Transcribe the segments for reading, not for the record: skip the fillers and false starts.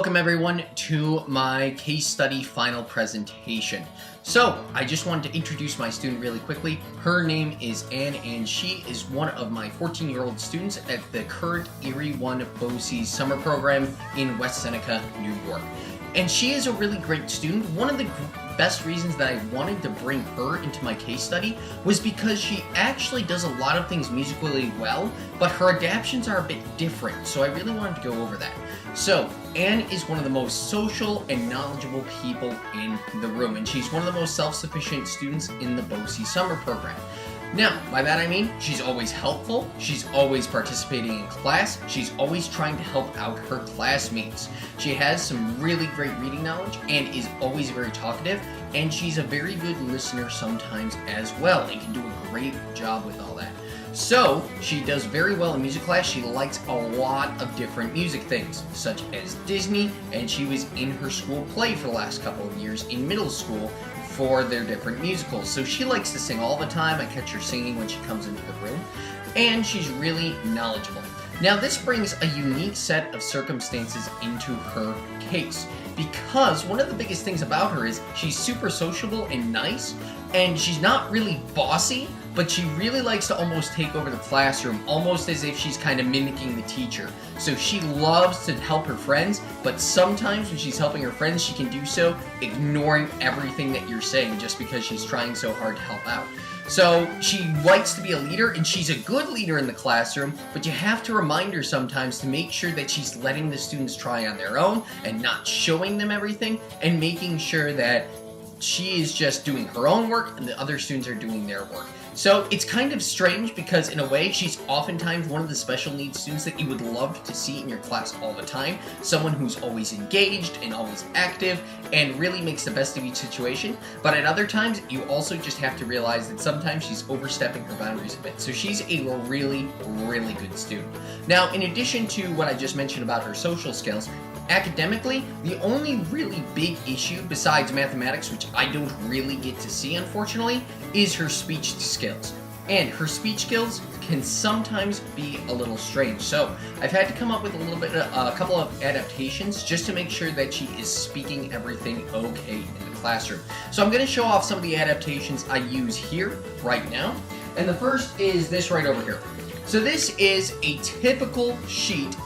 Welcome everyone to my case study final presentation. So, I just wanted to introduce my student really quickly. Her name is Anne, and she is one of my 14-year-old students at the current Erie 1 BOCES summer program in West Seneca, New York. And she is a really great student. One of the best reasons that I wanted to bring her into my case study was because she actually does a lot of things musically well, but her adaptations are a bit different, so I really wanted to go over that. So, Anne is one of the most social and knowledgeable people in the room, and she's one of the most self-sufficient students in the BOCES summer program. Now, by that I mean, she's always helpful, she's always participating in class, she's always trying to help out her classmates. She has some really great reading knowledge and is always very talkative, and she's a very good listener sometimes as well, and can do a great job with all that. So, she does very well in music class. She likes a lot of different music things, such as Disney, and she was in her school play for the last couple of years in middle school for their different musicals. So she likes to sing all the time. I catch her singing when she comes into the room, and she's really knowledgeable. Now, this brings a unique set of circumstances into her case, because one of the biggest things about her is she's super sociable and nice, and she's not really bossy, but she really likes to almost take over the classroom, almost as if she's kind of mimicking the teacher. So she loves to help her friends, but sometimes when she's helping her friends, she can do so ignoring everything that you're saying just because she's trying so hard to help out. So she likes to be a leader, and she's a good leader in the classroom, but you have to remind her sometimes to make sure that she's letting the students try on their own and not showing them everything, and making sure that she is just doing her own work and the other students are doing their work. So it's kind of strange because in a way she's oftentimes one of the special needs students that you would love to see in your class all the time. Someone who's always engaged and always active and really makes the best of each situation. But at other times you also just have to realize that sometimes she's overstepping her boundaries a bit. So she's a really, really good student. Now, in addition to what I just mentioned about her social skills, academically, the only really big issue besides mathematics, which I don't really get to see unfortunately, is her speech skills. And her speech skills can sometimes be a little strange. So I've had to come up with a couple of adaptations just to make sure that she is speaking everything okay in the classroom. So I'm going to show off some of the adaptations I use here right now. And the first is this right over here. So this is a typical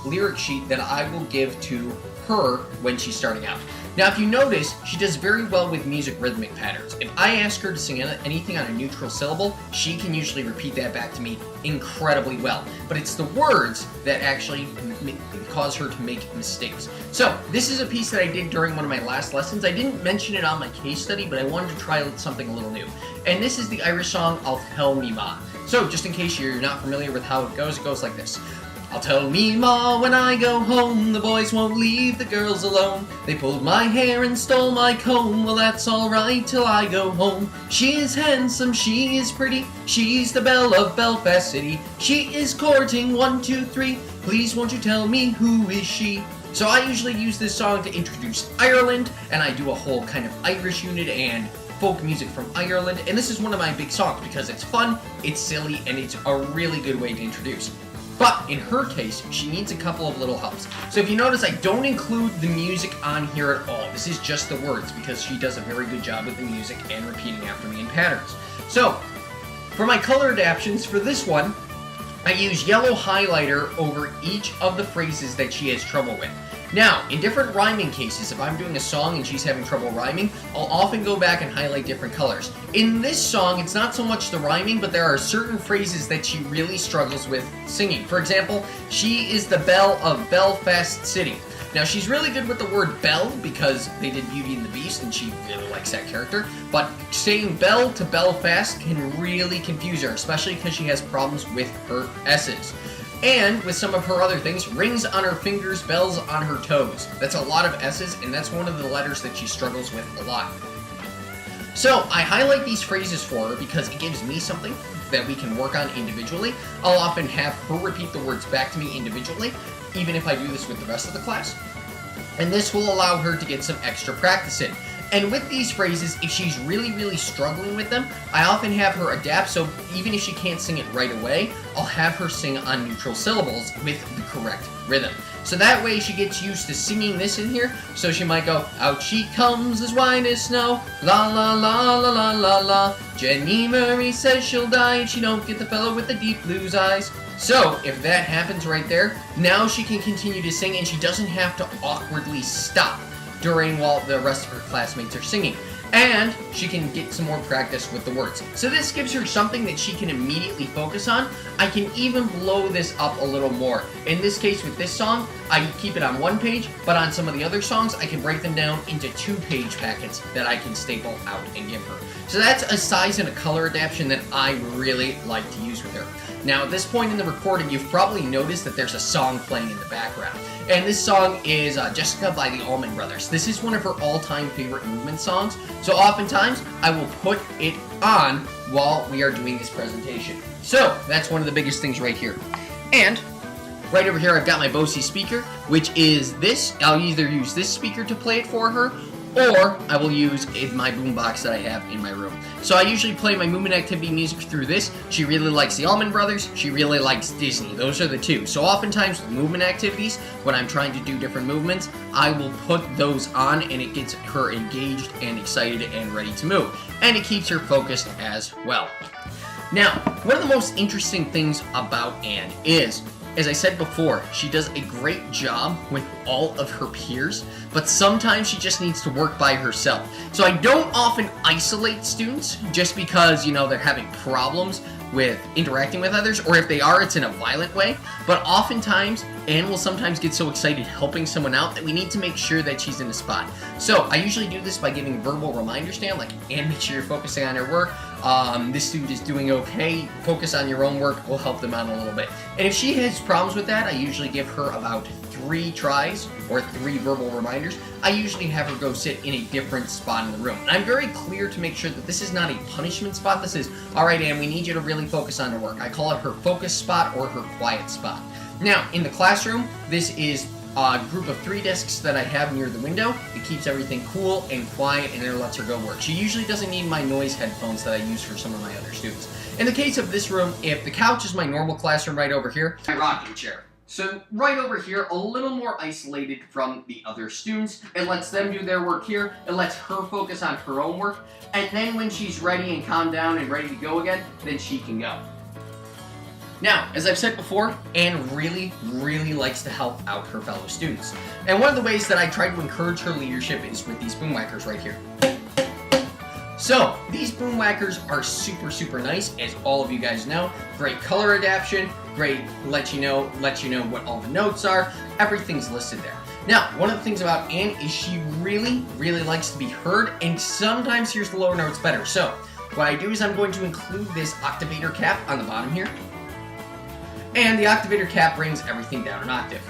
lyric sheet that I will give to her when she's starting out. Now, if you notice, she does very well with music rhythmic patterns. If I ask her to sing anything on a neutral syllable, she can usually repeat that back to me incredibly well. But it's the words that actually cause her to make mistakes. So, this is a piece that I did during one of my last lessons. I didn't mention it on my case study, but I wanted to try something a little new. And this is the Irish song, I'll Tell Me Ma. So, just in case you're not familiar with how it goes like this. I'll tell me ma when I go home, the boys won't leave the girls alone. They pulled my hair and stole my comb, well that's alright till I go home. She is handsome, she is pretty, she's the belle of Belfast City. She is courting 1, 2, 3, please won't you tell me who is she? So I usually use this song to introduce Ireland, and I do a whole kind of Irish unit and folk music from Ireland, and this is one of my big songs because it's fun, it's silly, and it's a really good way to introduce. But in her case, she needs a couple of little helps. So if you notice, I don't include the music on here at all. This is just the words because she does a very good job with the music and repeating after me in patterns. So for my color adaptations for this one, I use yellow highlighter over each of the phrases that she has trouble with. Now, in different rhyming cases, if I'm doing a song and she's having trouble rhyming, I'll often go back and highlight different colors. In this song, it's not so much the rhyming, but there are certain phrases that she really struggles with singing. For example, she is the belle of Belfast City. Now, she's really good with the word belle because they did Beauty and the Beast and she really likes that character, but saying belle to Belfast can really confuse her, especially because she has problems with her S's. And with some of her other things, rings on her fingers, bells on her toes. That's a lot of S's, and that's one of the letters that she struggles with a lot. So I highlight these phrases for her because it gives me something that we can work on individually. I'll often have her repeat the words back to me individually, even if I do this with the rest of the class. And this will allow her to get some extra practice in. And with these phrases, if she's really struggling with them, I often have her adapt, so even if she can't sing it right away, I'll have her sing on neutral syllables with the correct rhythm. So that way she gets used to singing this in here, so she might go, out she comes as white as snow, la la la la la la la, Jenny Marie says she'll die and she don't get the fellow with the deep blues eyes. So, if that happens right there, now she can continue to sing and she doesn't have to awkwardly stop during while the rest of her classmates are singing. And she can get some more practice with the words. So this gives her something that she can immediately focus on. I can even blow this up a little more. In this case with this song, I keep it on one page, but on some of the other songs, I can break them down into 2-page packets that I can staple out and give her. So that's a size and a color adaptation that I really like to use with her. Now at this point in the recording, you've probably noticed that there's a song playing in the background. And this song is Jessica by the Allman Brothers. This is one of her all-time favorite movement songs, so oftentimes I will put it on while we are doing this presentation. So that's one of the biggest things right here. And right over here I've got my Bose speaker, which is this. I'll either use this speaker to play it for her, or I will use my boombox that I have in my room. So I usually play my movement activity music through this. She really likes the Allman Brothers. She really likes Disney. Those are the two. So oftentimes with movement activities, when I'm trying to do different movements, I will put those on and it gets her engaged and excited and ready to move. And it keeps her focused as well. Now, one of the most interesting things about Anne is, as I said before, she does a great job with all of her peers, but sometimes she just needs to work by herself. So I don't often isolate students just because, you know, they're having problems with interacting with others, or if they are, it's in a violent way. But oftentimes, Anne will sometimes get so excited helping someone out that we need to make sure that she's in a spot. So I usually do this by giving verbal reminders down, like, Anne, make sure you're focusing on your work. This student is doing okay. Focus on your own work. We'll help them out a little bit. And if she has problems with that, I usually give her about 3 tries or 3 verbal reminders. I usually have her go sit in a different spot in the room. And I'm very clear to make sure that this is not a punishment spot. This is, all right, Anne, we need you to really focus on your work. I call it her focus spot or her quiet spot. Now, in the classroom, this is a group of 3 desks that I have near the window. It keeps everything cool and quiet and it lets her go work. She usually doesn't need my noise headphones that I use for some of my other students. In the case of this room, if the couch is my normal classroom right over here, my rocking chair. So right over here, a little more isolated from the other students. It lets them do their work here. It lets her focus on her own work. And then when she's ready and calmed down and ready to go again, then she can go. Now, as I've said before, Anne really likes to help out her fellow students. And one of the ways that I try to encourage her leadership is with these boom whackers right here. So, these boom whackers are super nice, as all of you guys know. Great color adaptation, great let you know what all the notes are. Everything's listed there. Now, one of the things about Anne is she really likes to be heard, and sometimes hears the lower notes better. So, what I do is I'm going to include this octavator cap on the bottom here. And the octavator cap brings everything down an octave.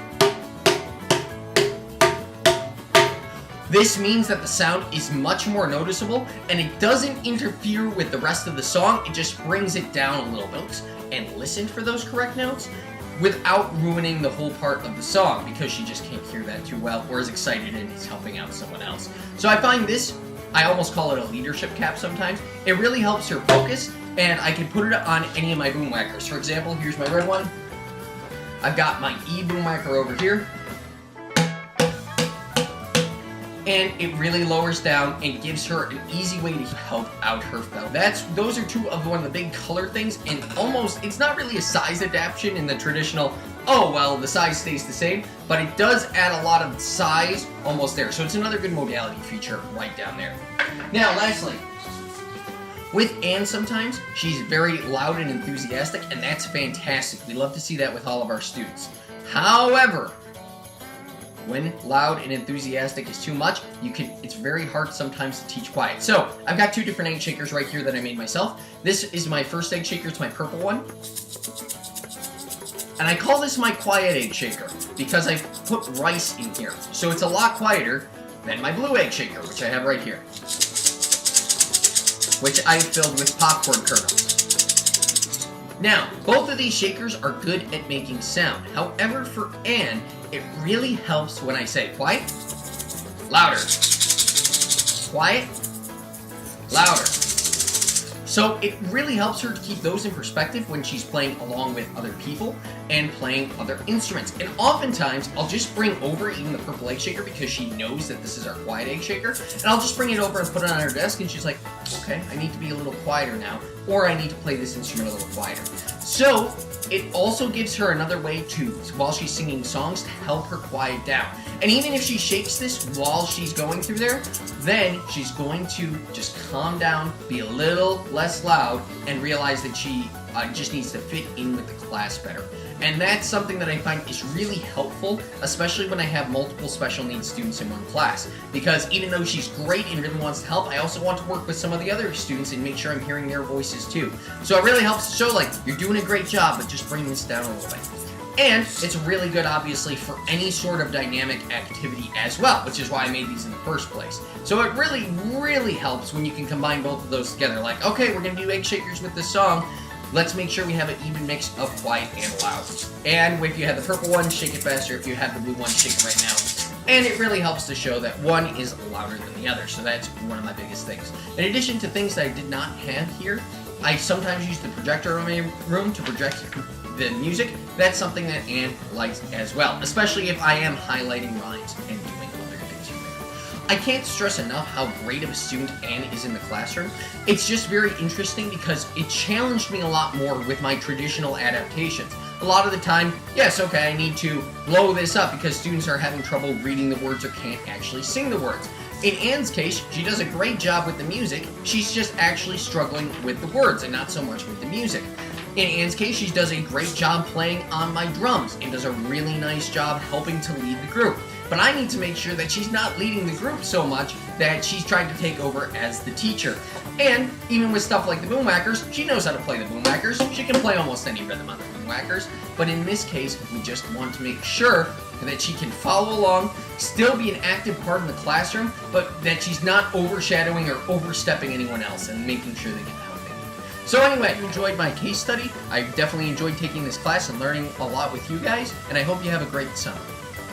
This means that the sound is much more noticeable and it doesn't interfere with the rest of the song, it just brings it down a little bit. And listen for those correct notes without ruining the whole part of the song because she just can't hear that too well or is excited and is helping out someone else. So I find this, I almost call it a leadership cap sometimes. It really helps her focus and I can put it on any of my boom whackers. For example, here's my red one. I've got my E boom whacker over here. And it really lowers down and gives her an easy way to help out her fellow. Those are two of one of the big color things, and almost, it's not really a size adaptation in the traditional, oh, well, the size stays the same, but it does add a lot of size almost there. So it's another good modality feature right down there. Now, lastly, with Anne sometimes, she's very loud and enthusiastic, and that's fantastic. We love to see that with all of our students. However, when loud and enthusiastic is too much, it's very hard sometimes to teach quiet. So, I've got 2 different egg shakers right here that I made myself. This is my first egg shaker, it's my purple one. And I call this my quiet egg shaker because I've put rice in here. So it's a lot quieter than my blue egg shaker, which I have right here, which I filled with popcorn kernels. Now, both of these shakers are good at making sound. However, for Anne, it really helps when I say quiet, louder, quiet, louder. So it really helps her to keep those in perspective when she's playing along with other people and playing other instruments. And oftentimes, I'll just bring over even the purple egg shaker because she knows that this is our quiet egg shaker. And I'll just bring it over and put it on her desk and she's like, okay, I need to be a little quieter now, or I need to play this instrument a little quieter. So it also gives her another way to, while she's singing songs, to help her quiet down. And even if she shakes this while she's going through there, then she's going to just calm down, be a little less loud, and realize that she just needs to fit in with the class better. And that's something that I find is really helpful, especially when I have multiple special needs students in one class. Because even though she's great and really wants to help, I also want to work with some of the other students and make sure I'm hearing their voices too. So it really helps to show, like, you're doing a great job, but just bring this down a little bit. And it's really good, obviously, for any sort of dynamic activity as well, which is why I made these in the first place. So it really, really helps when you can combine both of those together. Like, okay, we're going to do egg shakers with this song. Let's make sure we have an even mix of quiet and loud. And if you have the purple one, shake it faster. If you have the blue one, shake it right now. And it really helps to show that one is louder than the other. So that's one of my biggest things. In addition to things that I did not have here, I sometimes use the projector in my room to project the music. That's something that Anne likes as well, especially if I am highlighting rhymes and doing other things here. I can't stress enough how great of a student Anne is in the classroom. It's just very interesting because it challenged me a lot more with my traditional adaptations. A lot of the time, yes, okay, I need to blow this up because students are having trouble reading the words or can't actually sing the words. In Anne's case, she does a great job with the music, she's just actually struggling with the words and not so much with the music. In Anne's case, she does a great job playing on my drums and does a really nice job helping to lead the group. But I need to make sure that she's not leading the group so much that she's trying to take over as the teacher. And even with stuff like the boomwhackers, she knows how to play the boomwhackers. She can play almost any rhythm on the boomwhackers. But in this case, we just want to make sure that she can follow along, still be an active part in the classroom, but that she's not overshadowing or overstepping anyone else and making sure they get help they need. So anyway, if you enjoyed my case study, I definitely enjoyed taking this class and learning a lot with you guys, and I hope you have a great summer.